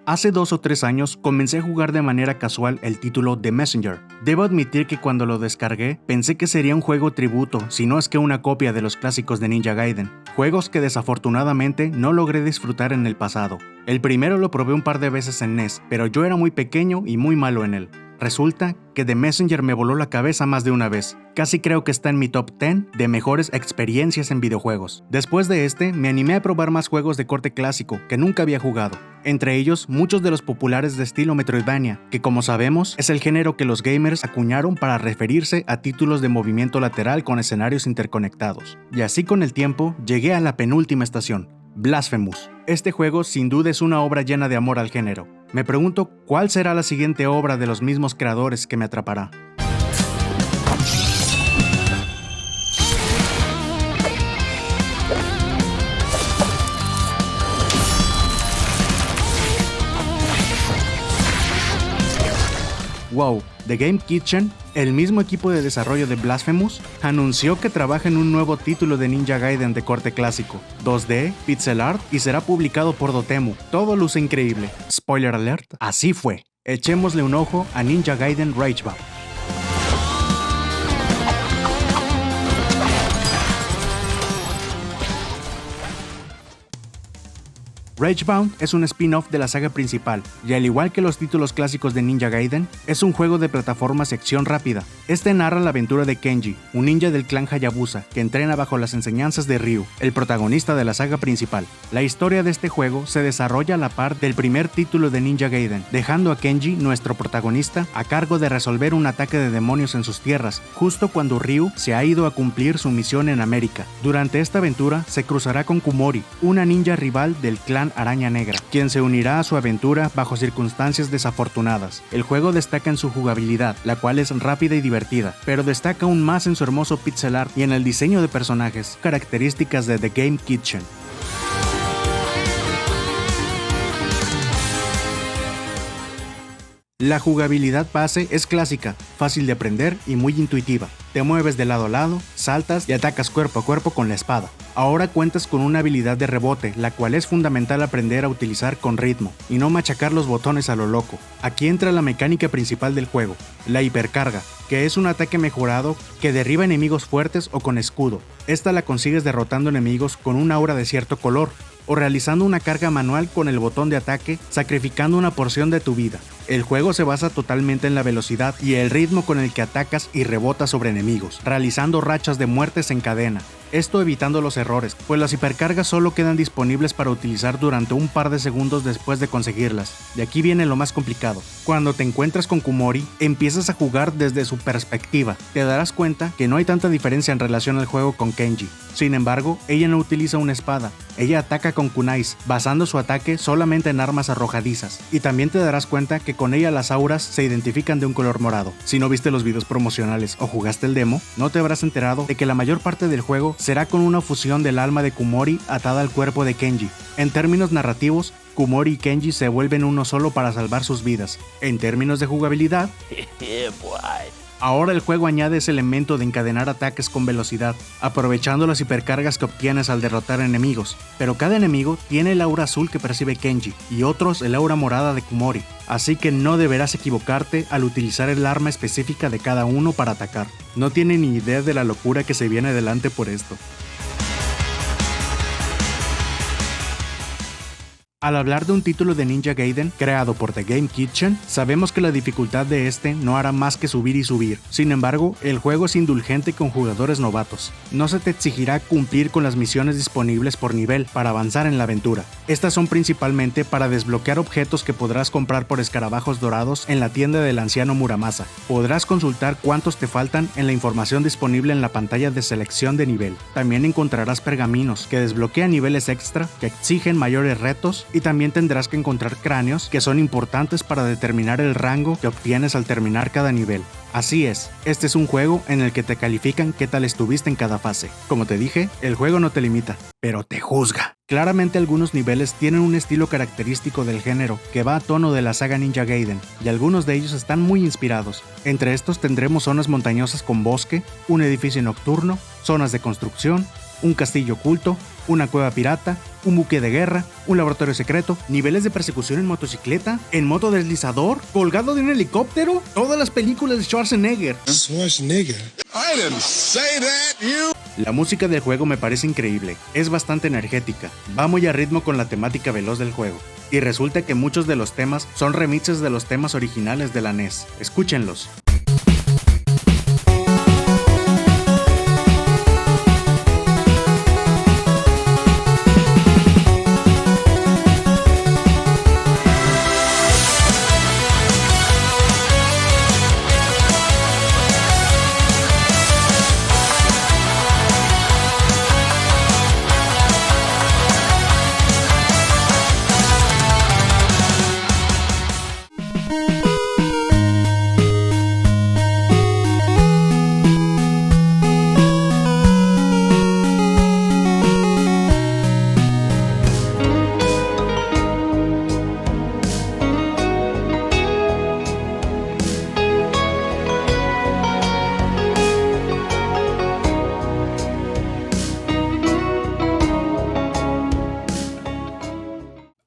Hace 2 o 3 años comencé a jugar de manera casual el título The Messenger. Debo admitir que cuando lo descargué pensé que sería un juego tributo, si no es que una copia de los clásicos de Ninja Gaiden, juegos que desafortunadamente no logré disfrutar en el pasado. El primero lo probé un par de veces en NES, pero yo era muy pequeño y muy malo en él. Resulta que The Messenger me voló la cabeza más de una vez. Casi creo que está en mi top 10 de mejores experiencias en videojuegos. Después de este, me animé a probar más juegos de corte clásico que nunca había jugado. Entre ellos, muchos de los populares de estilo Metroidvania, que como sabemos, es el género que los gamers acuñaron para referirse a títulos de movimiento lateral con escenarios interconectados. Y así con el tiempo, llegué a la penúltima estación, Blasphemous. Este juego sin duda es una obra llena de amor al género. Me pregunto cuál será la siguiente obra de los mismos creadores que me atrapará. Wow, The Game Kitchen, el mismo equipo de desarrollo de Blasphemous, anunció que trabaja en un nuevo título de Ninja Gaiden de corte clásico, 2D, pixel art y será publicado por Dotemu. Todo luce increíble. Spoiler alert, así fue. Echémosle un ojo a Ninja Gaiden Ragebound. Ragebound es un spin-off de la saga principal, y al igual que los títulos clásicos de Ninja Gaiden, es un juego de plataformas y acción rápida. Este narra la aventura de Kenji, un ninja del clan Hayabusa, que entrena bajo las enseñanzas de Ryu, el protagonista de la saga principal. La historia de este juego se desarrolla a la par del primer título de Ninja Gaiden, dejando a Kenji, nuestro protagonista, a cargo de resolver un ataque de demonios en sus tierras, justo cuando Ryu se ha ido a cumplir su misión en América. Durante esta aventura se cruzará con Kumori, una ninja rival del clan Araña Negra, quien se unirá a su aventura bajo circunstancias desafortunadas. El juego destaca en su jugabilidad, la cual es rápida y divertida, pero destaca aún más en su hermoso pixel art y en el diseño de personajes, características de The Game Kitchen. La jugabilidad base es clásica, fácil de aprender y muy intuitiva. Te mueves de lado a lado, saltas y atacas cuerpo a cuerpo con la espada. Ahora cuentas con una habilidad de rebote, la cual es fundamental aprender a utilizar con ritmo y no machacar los botones a lo loco. Aquí entra la mecánica principal del juego, la hipercarga, que es un ataque mejorado que derriba enemigos fuertes o con escudo. Esta la consigues derrotando enemigos con una aura de cierto color, o realizando una carga manual con el botón de ataque, sacrificando una porción de tu vida. El juego se basa totalmente en la velocidad y el ritmo con el que atacas y rebotas sobre enemigos, realizando rachas de muertes en cadena. Esto evitando los errores, pues las hipercargas solo quedan disponibles para utilizar durante un par de segundos después de conseguirlas. De aquí viene lo más complicado. Cuando te encuentras con Kumori, empiezas a jugar desde su perspectiva. Te darás cuenta que no hay tanta diferencia en relación al juego con Kenji. Sin embargo, ella no utiliza una espada, ella ataca con kunais, basando su ataque solamente en armas arrojadizas. Y también te darás cuenta que con ella las auras se identifican de un color morado. Si no viste los videos promocionales o jugaste el demo, no te habrás enterado de que la mayor parte del juego será con una fusión del alma de Kumori atada al cuerpo de Kenji. En términos narrativos, Kumori y Kenji se vuelven uno solo para salvar sus vidas. En términos de jugabilidad, ahora el juego añade ese elemento de encadenar ataques con velocidad, aprovechando las hipercargas que obtienes al derrotar enemigos. Pero cada enemigo tiene el aura azul que percibe Kenji, y otros el aura morada de Kumori. Así que no deberás equivocarte al utilizar el arma específica de cada uno para atacar. No tiene ni idea de la locura que se viene adelante por esto. Al hablar de un título de Ninja Gaiden creado por The Game Kitchen, sabemos que la dificultad de este no hará más que subir y subir. Sin embargo, el juego es indulgente con jugadores novatos. No se te exigirá cumplir con las misiones disponibles por nivel para avanzar en la aventura. Estas son principalmente para desbloquear objetos que podrás comprar por escarabajos dorados en la tienda del anciano Muramasa. Podrás consultar cuántos te faltan en la información disponible en la pantalla de selección de nivel. También encontrarás pergaminos que desbloquean niveles extra que exigen mayores retos, y también tendrás que encontrar cráneos que son importantes para determinar el rango que obtienes al terminar cada nivel. Así es, este es un juego en el que te califican qué tal estuviste en cada fase. Como te dije, el juego no te limita, pero te juzga. Claramente algunos niveles tienen un estilo característico del género que va a tono de la saga Ninja Gaiden, y algunos de ellos están muy inspirados. Entre estos tendremos zonas montañosas con bosque, un edificio nocturno, zonas de construcción, un castillo oculto una cueva pirata, un buque de guerra, un laboratorio secreto, niveles de persecución en motocicleta, en moto deslizador, colgado de un helicóptero, todas las películas de Schwarzenegger. I didn't say that, you. La música del juego me parece increíble, es bastante energética, va muy a ritmo con la temática veloz del juego. Y resulta que muchos de los temas son remixes de los temas originales de la NES. Escúchenlos.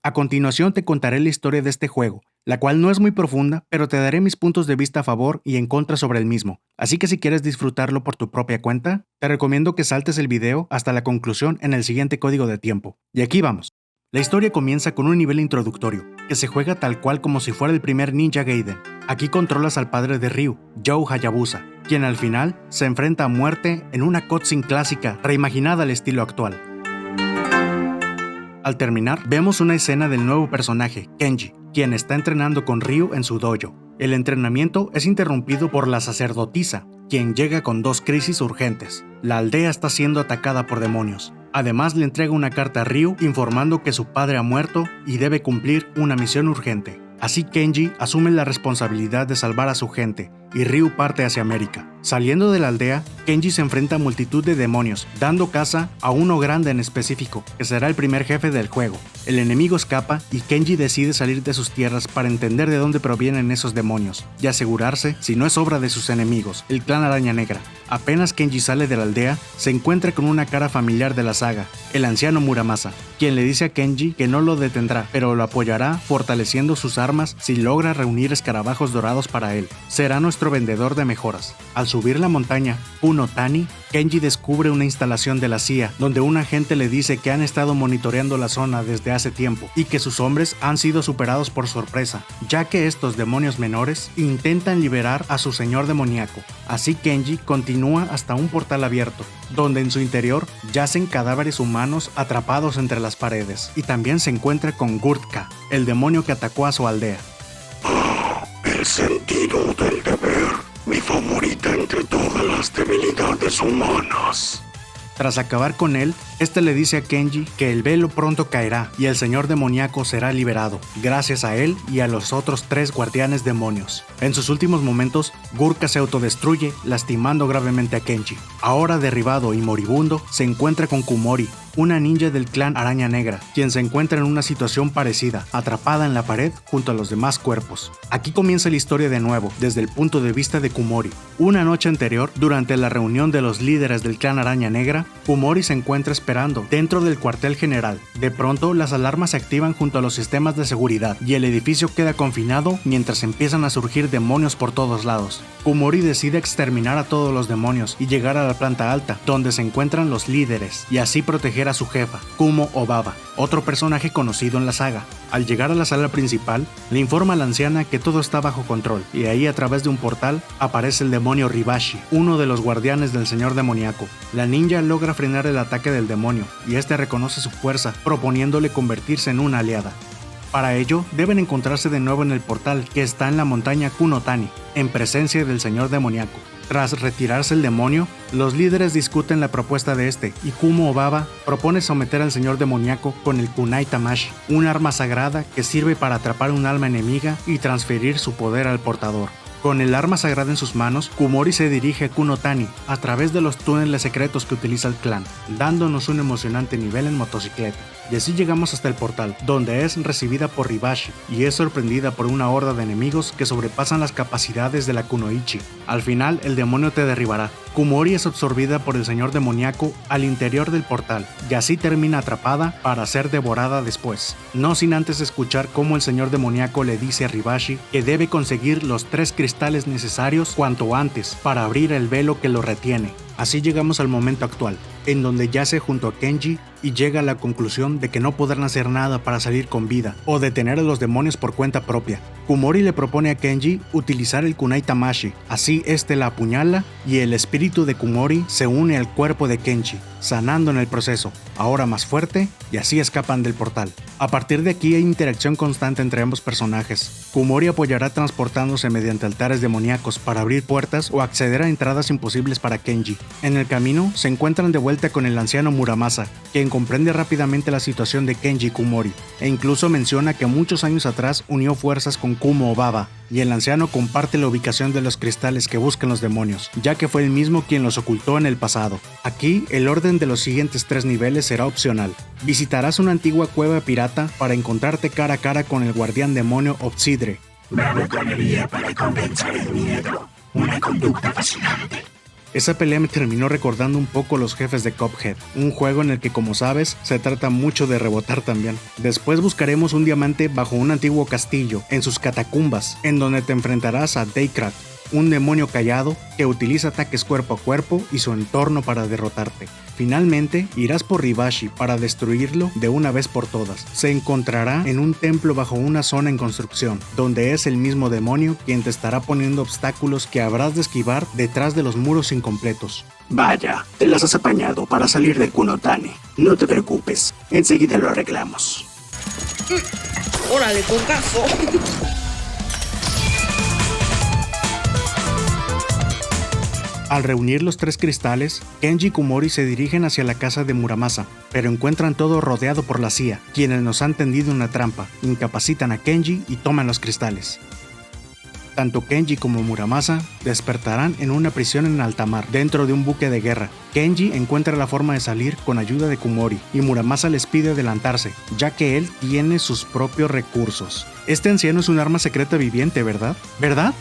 A continuación te contaré la historia de este juego, la cual no es muy profunda, pero te daré mis puntos de vista a favor y en contra sobre el mismo. Así que si quieres disfrutarlo por tu propia cuenta, te recomiendo que saltes el video hasta la conclusión en el siguiente código de tiempo. Y aquí vamos. La historia comienza con un nivel introductorio, que se juega tal cual como si fuera el primer Ninja Gaiden. Aquí controlas al padre de Ryu, Joe Hayabusa, quien al final se enfrenta a muerte en una cutscene clásica reimaginada al estilo actual. Al terminar, vemos una escena del nuevo personaje, Kenji, quien está entrenando con Ryu en su dojo. El entrenamiento es interrumpido por la sacerdotisa, quien llega con dos crisis urgentes. La aldea está siendo atacada por demonios. Además, le entrega una carta a Ryu informando que su padre ha muerto y debe cumplir una misión urgente. Así Kenji asume la responsabilidad de salvar a su gente y Ryu parte hacia América. Saliendo de la aldea, Kenji se enfrenta a multitud de demonios, dando caza a uno grande en específico, que será el primer jefe del juego. El enemigo escapa y Kenji decide salir de sus tierras para entender de dónde provienen esos demonios y asegurarse si no es obra de sus enemigos, el clan Araña Negra. Apenas Kenji sale de la aldea, se encuentra con una cara familiar de la saga, el anciano Muramasa, quien le dice a Kenji que no lo detendrá, pero lo apoyará fortaleciendo sus armas si logra reunir escarabajos dorados para él. Será nuestro vendedor de mejoras. Al subir la montaña Kuno Tani, Kenji descubre una instalación de la CIA donde un agente le dice que han estado monitoreando la zona desde hace tiempo y que sus hombres han sido superados por sorpresa, ya que estos demonios menores intentan liberar a su señor demoníaco. Así Kenji continúa hasta un portal abierto, donde en su interior yacen cadáveres humanos atrapados entre las paredes, y también se encuentra con Gurtka, el demonio que atacó a su aldea. El sentido del deber, mi favorita entre todas las debilidades humanas. Tras acabar con él, este le dice a Kenji que el velo pronto caerá y el señor demoníaco será liberado, gracias a él y a los otros 3 guardianes demonios. En sus últimos momentos, Gurka se autodestruye, lastimando gravemente a Kenji. Ahora derribado y moribundo, se encuentra con Kumori, una ninja del clan Araña Negra, quien se encuentra en una situación parecida, atrapada en la pared junto a los demás cuerpos. Aquí comienza la historia de nuevo, desde el punto de vista de Kumori. Una noche anterior, durante la reunión de los líderes del clan Araña Negra, Kumori se encuentra esperando dentro del cuartel general. De pronto, las alarmas se activan junto a los sistemas de seguridad y el edificio queda confinado mientras empiezan a surgir demonios por todos lados. Kumori decide exterminar a todos los demonios y llegar a la planta alta, donde se encuentran los líderes, y así proteger a su jefa, Kumo Obaba, otro personaje conocido en la saga. Al llegar a la sala principal, le informa a la anciana que todo está bajo control, y ahí a través de un portal aparece el demonio Ribashi, uno de los guardianes del señor demoníaco. La ninja logra frenar el ataque del demonio, y este reconoce su fuerza, proponiéndole convertirse en una aliada. Para ello, deben encontrarse de nuevo en el portal que está en la montaña Kuno Tani, en presencia del señor demoníaco. Tras retirarse el demonio, los líderes discuten la propuesta de este, y Kumo Obaba propone someter al señor demoníaco con el Kunai Tamashi, un arma sagrada que sirve para atrapar un alma enemiga y transferir su poder al portador. Con el arma sagrada en sus manos, Kumori se dirige a Kuno Tani a través de los túneles secretos que utiliza el clan, dándonos un emocionante nivel en motocicleta. Y así llegamos hasta el portal, donde es recibida por Ribashi y es sorprendida por una horda de enemigos que sobrepasan las capacidades de la Kunoichi. Al final, el demonio te derribará, Kumori es absorbida por el señor demoníaco al interior del portal y así termina atrapada para ser devorada después, no sin antes escuchar cómo el señor demoníaco le dice a Ribashi que debe conseguir los 3 cristales necesarios cuanto antes para abrir el velo que lo retiene. Así llegamos al momento actual, en donde yace junto a Kenji y llega a la conclusión de que no podrán hacer nada para salir con vida o detener a los demonios por cuenta propia. Kumori le propone a Kenji utilizar el Kunai Tamashi, así este la apuñala y el espíritu de Kumori se une al cuerpo de Kenji, sanando en el proceso, ahora más fuerte, y así escapan del portal. A partir de aquí hay interacción constante entre ambos personajes. Kumori apoyará transportándose mediante altares demoníacos para abrir puertas o acceder a entradas imposibles para Kenji. En el camino se encuentran de vuelta con el anciano Muramasa, quien comprende rápidamente la situación de Kenji y Kumori, e incluso menciona que muchos años atrás unió fuerzas con Kumo Baba, y el anciano comparte la ubicación de los cristales que buscan los demonios, ya que fue él mismo quien los ocultó en el pasado. Aquí, el orden de los siguientes 3 niveles será opcional. Visitarás una antigua cueva pirata para encontrarte cara a cara con el guardián demonio Obsidre. Bravuconería para compensar el miedo, una conducta fascinante. Esa pelea me terminó recordando un poco los jefes de Cuphead, un juego en el que, como sabes, se trata mucho de rebotar también. Después buscaremos un diamante bajo un antiguo castillo, en sus catacumbas, en donde te enfrentarás a Daycraft, un demonio callado que utiliza ataques cuerpo a cuerpo y su entorno para derrotarte. Finalmente, irás por Ribashi para destruirlo de una vez por todas. Se encontrará en un templo bajo una zona en construcción, donde es el mismo demonio quien te estará poniendo obstáculos que habrás de esquivar detrás de los muros incompletos. Vaya, te las has apañado para salir del Kunotani. No te preocupes, enseguida lo arreglamos. ¡Órale, cocazo! Al reunir los 3 cristales, Kenji y Kumori se dirigen hacia la casa de Muramasa, pero encuentran todo rodeado por la CIA, quienes nos han tendido una trampa, incapacitan a Kenji y toman los cristales. Tanto Kenji como Muramasa despertarán en una prisión en alta mar, dentro de un buque de guerra. Kenji encuentra la forma de salir con ayuda de Kumori, y Muramasa les pide adelantarse, ya que él tiene sus propios recursos. Este anciano es un arma secreta viviente, ¿verdad? ¿Verdad?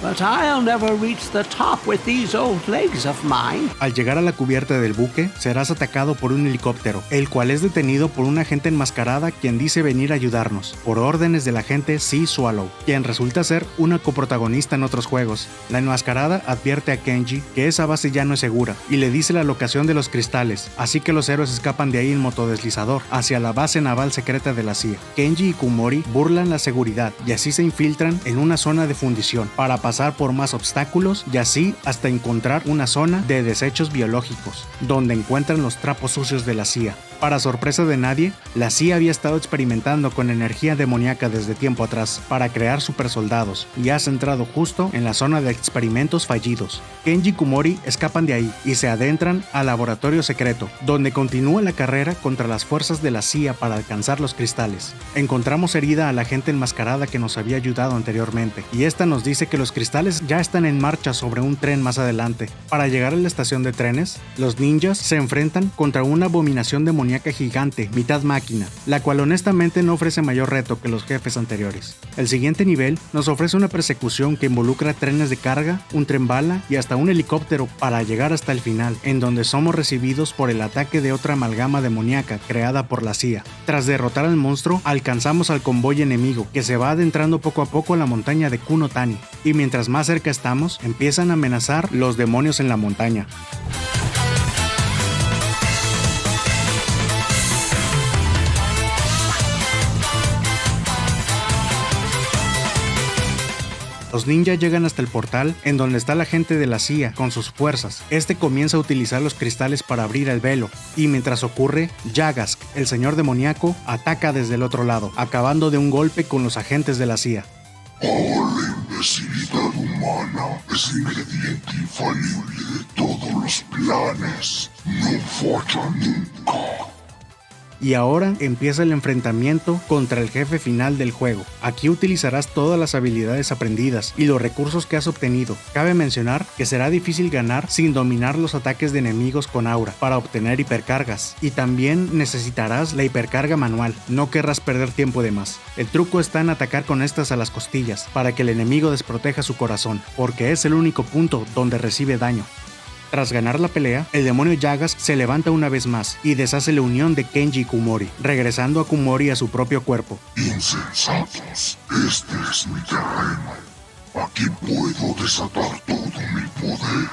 But I'll never reach the top with these old legs of mine. Al llegar a la cubierta del buque, serás atacado por un helicóptero, el cual es detenido por una agente enmascarada quien dice venir a ayudarnos, por órdenes del agente Sea Swallow, quien resulta ser una coprotagonista en otros juegos. La enmascarada advierte a Kenji que esa base ya no es segura, y le dice la locación de los cristales, así que los héroes escapan de ahí en motodeslizador, hacia la base naval secreta de la CIA. Kenji y Kumori burlan la seguridad, y así se infiltran en una zona de fundición, para pasar por más obstáculos y así hasta encontrar una zona de desechos biológicos, donde encuentran los trapos sucios de la CIA. Para sorpresa de nadie, la CIA había estado experimentando con energía demoníaca desde tiempo atrás para crear supersoldados y ha centrado justo en la zona de experimentos fallidos. Kenji y Kumori escapan de ahí y se adentran al laboratorio secreto, donde continúa la carrera contra las fuerzas de la CIA para alcanzar los cristales. Encontramos herida a la agente enmascarada que nos había ayudado anteriormente, y esta nos dice que los cristales ya están en marcha sobre un tren más adelante. Para llegar a la estación de trenes, los ninjas se enfrentan contra una abominación demoníaca gigante, mitad máquina, la cual honestamente no ofrece mayor reto que los jefes anteriores. El siguiente nivel nos ofrece una persecución que involucra trenes de carga, un tren bala y hasta un helicóptero para llegar hasta el final, en donde somos recibidos por el ataque de otra amalgama demoníaca creada por la CIA. Tras derrotar al monstruo, alcanzamos al convoy enemigo, que se va adentrando poco a poco a la montaña de Kunotani, y mientras más cerca estamos, empiezan a amenazar los demonios en la montaña. Los ninjas llegan hasta el portal en donde está la gente de la CIA con sus fuerzas. Este comienza a utilizar los cristales para abrir el velo, y mientras ocurre, Yagask, el señor demoníaco, ataca desde el otro lado, acabando de un golpe con los agentes de la CIA. Oh, la imbecilidad humana es el ingrediente infalible de todos los planes. No falla nunca. Y ahora empieza el enfrentamiento contra el jefe final del juego. Aquí utilizarás todas las habilidades aprendidas y los recursos que has obtenido. Cabe mencionar que será difícil ganar sin dominar los ataques de enemigos con aura para obtener hipercargas. Y también necesitarás la hipercarga manual, no querrás perder tiempo de más. El truco está en atacar con estas a las costillas para que el enemigo desproteja su corazón, porque es el único punto donde recibe daño. Tras ganar la pelea, el demonio Yagas se levanta una vez más y deshace la unión de Kenji y Kumori, regresando a Kumori a su propio cuerpo. Insensatos, este es mi terreno. Aquí puedo desatar todo mi poder.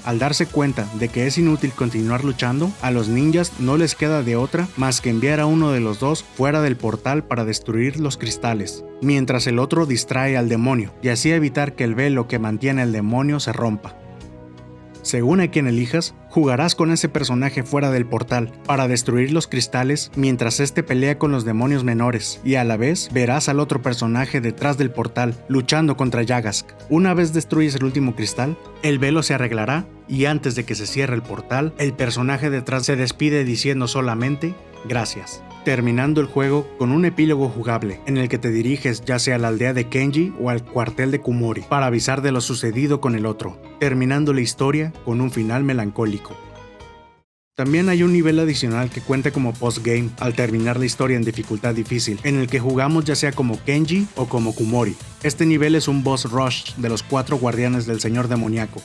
Al darse cuenta de que es inútil continuar luchando, a los ninjas no les queda de otra más que enviar a uno de los dos fuera del portal para destruir los cristales, mientras el otro distrae al demonio y así evitar que el velo que mantiene al demonio se rompa. Según a quien elijas, jugarás con ese personaje fuera del portal para destruir los cristales mientras este pelea con los demonios menores, y a la vez verás al otro personaje detrás del portal luchando contra Yagask. Una vez destruyes el último cristal, el velo se arreglará y antes de que se cierre el portal, el personaje detrás se despide diciendo solamente gracias, terminando el juego con un epílogo jugable en el que te diriges ya sea a la aldea de Kenji o al cuartel de Kumori para avisar de lo sucedido con el otro, terminando la historia con un final melancólico. También hay un nivel adicional que cuenta como postgame al terminar la historia en dificultad difícil, en el que jugamos ya sea como Kenji o como Kumori. Este nivel es un boss rush de los 4 guardianes del señor demoníaco.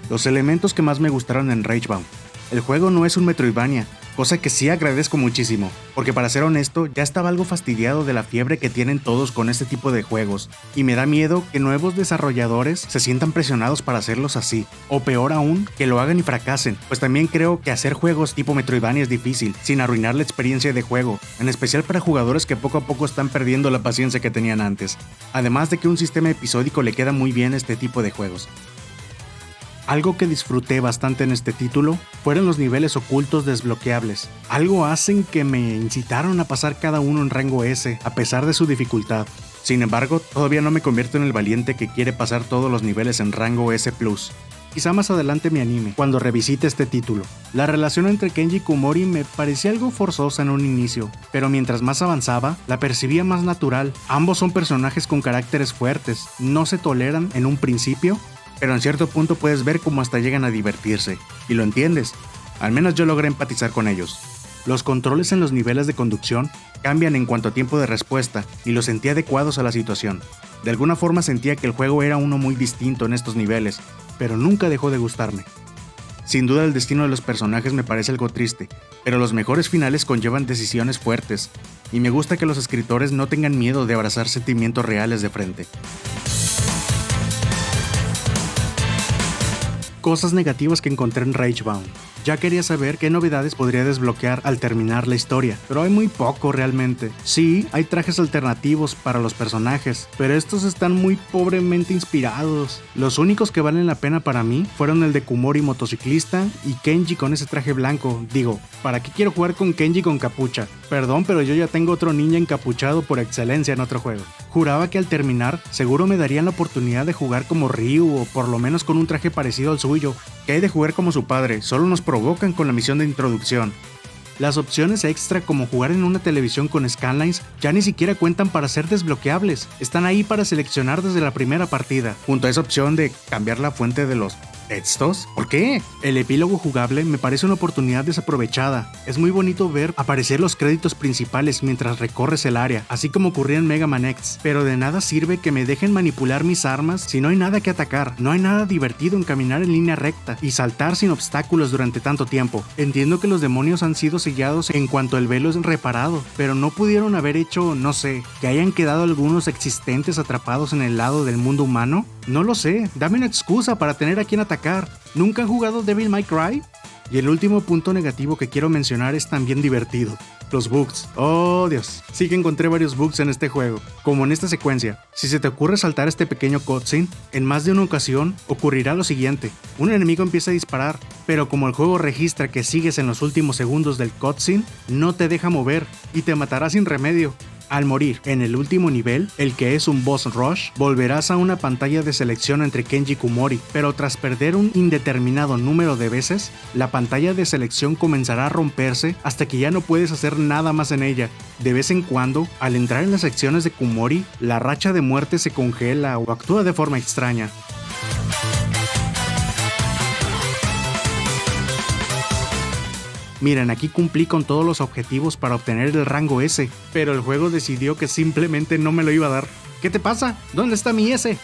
Los elementos que más me gustaron en Ragebound. El juego no es un Metroidvania, cosa que sí agradezco muchísimo, porque para ser honesto, ya estaba algo fastidiado de la fiebre que tienen todos con este tipo de juegos, y me da miedo que nuevos desarrolladores se sientan presionados para hacerlos así, o peor aún, que lo hagan y fracasen, pues también creo que hacer juegos tipo Metroidvania es difícil, sin arruinar la experiencia de juego, en especial para jugadores que poco a poco están perdiendo la paciencia que tenían antes, además de que un sistema episódico le queda muy bien a este tipo de juegos. Algo que disfruté bastante en este título fueron los niveles ocultos desbloqueables. Algo hacen que me incitaron a pasar cada uno en rango S, a pesar de su dificultad. Sin embargo, todavía no me convierto en el valiente que quiere pasar todos los niveles en rango S+. Quizá más adelante me anime, cuando revisite este título. La relación entre Kenji y Kumori me parecía algo forzosa en un inicio, pero mientras más avanzaba, la percibía más natural. Ambos son personajes con caracteres fuertes, no se toleran en un principio, pero en cierto punto puedes ver cómo hasta llegan a divertirse, y lo entiendes. Al menos yo logré empatizar con ellos. Los controles en los niveles de conducción cambian en cuanto a tiempo de respuesta, y los sentí adecuados a la situación. De alguna forma sentía que el juego era uno muy distinto en estos niveles, pero nunca dejó de gustarme. Sin duda el destino de los personajes me parece algo triste, pero los mejores finales conllevan decisiones fuertes, y me gusta que los escritores no tengan miedo de abrazar sentimientos reales de frente. Cosas negativas que encontré en Ragebound. Ya quería saber qué novedades podría desbloquear al terminar la historia, pero hay muy poco realmente. Sí, hay trajes alternativos para los personajes, pero estos están muy pobremente inspirados. Los únicos que valen la pena para mí fueron el de Kumori motociclista y Kenji con ese traje blanco. Digo, ¿para qué quiero jugar con Kenji con capucha? Perdón, pero yo ya tengo otro ninja encapuchado por excelencia en otro juego. Juraba que al terminar, seguro me darían la oportunidad de jugar como Ryu o por lo menos con un traje parecido al suyo. ¿Qué hay de jugar como su padre? Solo nos provocan con la misión de introducción. Las opciones extra como jugar en una televisión con scanlines ya ni siquiera cuentan para ser desbloqueables. Están ahí para seleccionar desde la primera partida, junto a esa opción de cambiar la fuente de los textos. ¿Por qué? El epílogo jugable me parece una oportunidad desaprovechada. Es muy bonito ver aparecer los créditos principales mientras recorres el área, así como ocurría en Mega Man X, pero de nada sirve que me dejen manipular mis armas si no hay nada que atacar. No hay nada divertido en caminar en línea recta y saltar sin obstáculos durante tanto tiempo. Entiendo que los demonios han sido sellados en cuanto el velo es reparado, pero no pudieron haber hecho, no sé, que hayan quedado algunos existentes atrapados en el lado del mundo humano. No lo sé, dame una excusa para tener a quien atacar. ¿Nunca han jugado Devil May Cry? Y el último punto negativo que quiero mencionar es también divertido. Los bugs. Oh Dios, sí que encontré varios bugs en este juego, como en esta secuencia. Si se te ocurre saltar este pequeño cutscene, en más de una ocasión ocurrirá lo siguiente. Un enemigo empieza a disparar, pero como el juego registra que sigues en los últimos segundos del cutscene, no te deja mover y te matará sin remedio. Al morir en el último nivel, el que es un boss rush, volverás a una pantalla de selección entre Kenji y Kumori, pero tras perder un indeterminado número de veces, la pantalla de selección comenzará a romperse hasta que ya no puedes hacer nada más en ella. De vez en cuando, al entrar en las secciones de Kumori, la racha de muerte se congela o actúa de forma extraña. Miren, aquí cumplí con todos los objetivos para obtener el rango S, pero el juego decidió que simplemente no me lo iba a dar. ¿Qué te pasa? ¿Dónde está mi S?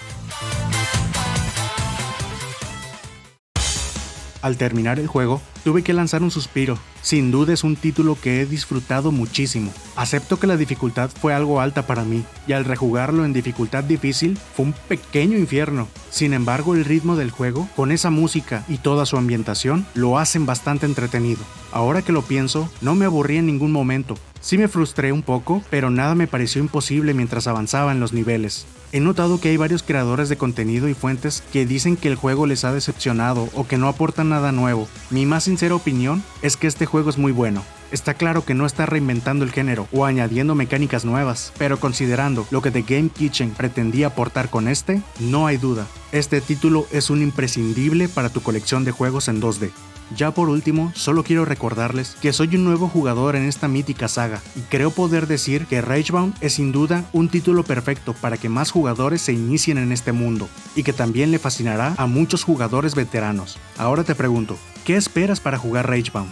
Al terminar el juego, tuve que lanzar un suspiro. Sin duda es un título que he disfrutado muchísimo. Acepto que la dificultad fue algo alta para mí, y al rejugarlo en dificultad difícil, fue un pequeño infierno. Sin embargo, el ritmo del juego, con esa música y toda su ambientación, lo hacen bastante entretenido. Ahora que lo pienso, no me aburrí en ningún momento. Sí me frustré un poco, pero nada me pareció imposible mientras avanzaba en los niveles. He notado que hay varios creadores de contenido y fuentes que dicen que el juego les ha decepcionado o que no aportan nada nuevo. Mi más sincera opinión es que este juego es muy bueno. Está claro que no está reinventando el género o añadiendo mecánicas nuevas, pero considerando lo que The Game Kitchen pretendía aportar con este, no hay duda. Este título es un imprescindible para tu colección de juegos en 2D. Ya por último, solo quiero recordarles que soy un nuevo jugador en esta mítica saga y creo poder decir que Ragebound es sin duda un título perfecto para que más jugadores se inicien en este mundo y que también le fascinará a muchos jugadores veteranos. Ahora te pregunto, ¿qué esperas para jugar Ragebound?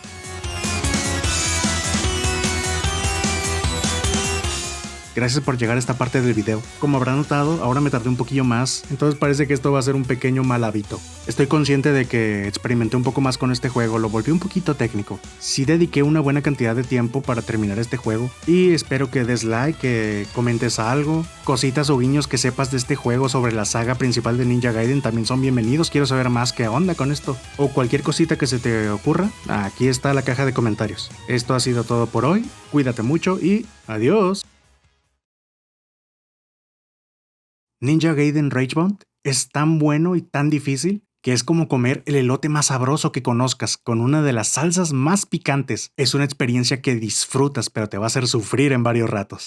Gracias por llegar a esta parte del video. Como habrán notado, ahora me tardé un poquillo más, entonces parece que esto va a ser un pequeño mal hábito. Estoy consciente de que experimenté un poco más con este juego, lo volví un poquito técnico. Sí dediqué una buena cantidad de tiempo para terminar este juego y espero que des like, que comentes algo, cositas o guiños que sepas de este juego sobre la saga principal de Ninja Gaiden también son bienvenidos. Quiero saber más qué onda con esto o cualquier cosita que se te ocurra. Aquí está la caja de comentarios. Esto ha sido todo por hoy, cuídate mucho y adiós. Ninja Gaiden Ragebound es tan bueno y tan difícil que es como comer el elote más sabroso que conozcas con una de las salsas más picantes. Es una experiencia que disfrutas pero te va a hacer sufrir en varios ratos.